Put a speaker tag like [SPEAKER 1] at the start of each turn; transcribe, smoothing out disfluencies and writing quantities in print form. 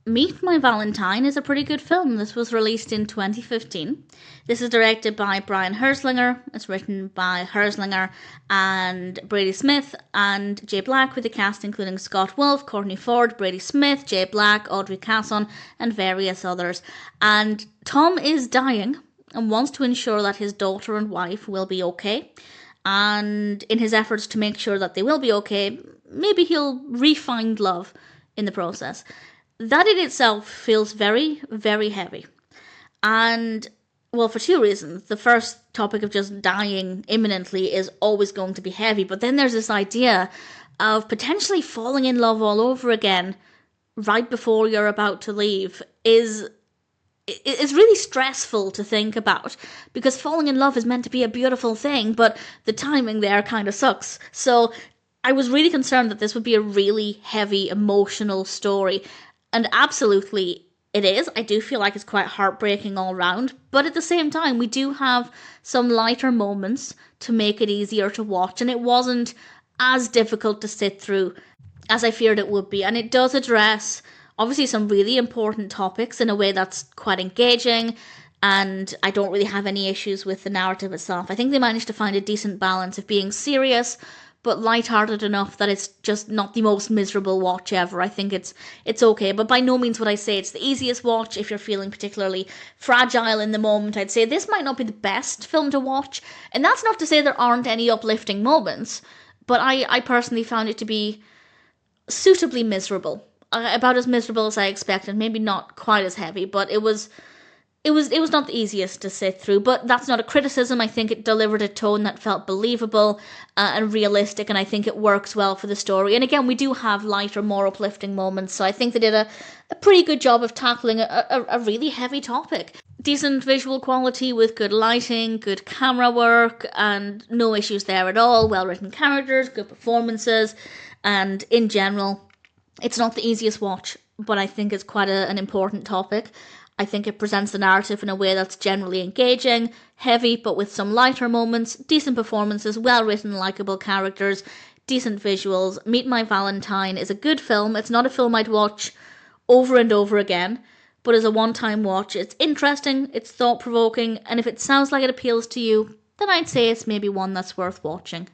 [SPEAKER 1] Meet My Valentine is a pretty good film. This was released in 2015. This is directed by Brian Herzlinger. It's written by Herzlinger and Brady Smith and Jay Black, with the cast including Scott Wolf, Courtney Ford, Brady Smith, Jay Black, Audrey Casson, and various others. And Tom is dying and wants to ensure that his daughter and wife will be okay. And in his efforts to make sure that they will be okay, maybe he'll re-find love in the process. That in itself feels very, very heavy. And, well, for two reasons. The first topic of just dying imminently is always going to be heavy, but then there's this idea of potentially falling in love all over again right before you're about to leave is really stressful to think about, because falling in love is meant to be a beautiful thing, but the timing there kind of sucks. So I was really concerned that this would be a really heavy, emotional story. And absolutely it is. I do feel like it's quite heartbreaking all round. But at the same time, we do have some lighter moments to make it easier to watch. And it wasn't as difficult to sit through as I feared it would be. And it does address, obviously, some really important topics in a way that's quite engaging. And I don't really have any issues with the narrative itself. I think they managed to find a decent balance of being serious but lighthearted enough that it's just not the most miserable watch ever. I think it's okay, but by no means would I say it's the easiest watch if you're feeling particularly fragile in the moment. I'd say this might not be the best film to watch, and that's not to say there aren't any uplifting moments, but I personally found it to be suitably miserable. About as miserable as I expected, maybe not quite as heavy, but it was not the easiest to sit through, but that's not a criticism. I think it delivered a tone that felt believable and realistic, and I think it works well for the story. And again, we do have lighter, more uplifting moments, so I think they did a pretty good job of tackling a really heavy topic. Decent visual quality with good lighting, good camera work, and no issues there at all. Well-written characters, good performances, and in general, it's not the easiest watch, but I think it's quite an important topic. I think it presents the narrative in a way that's generally engaging, heavy, but with some lighter moments, decent performances, well-written, likeable characters, decent visuals. Meet My Valentine is a good film. It's not a film I'd watch over and over again, but as a one-time watch, it's interesting, it's thought-provoking, and if it sounds like it appeals to you, then I'd say it's maybe one that's worth watching.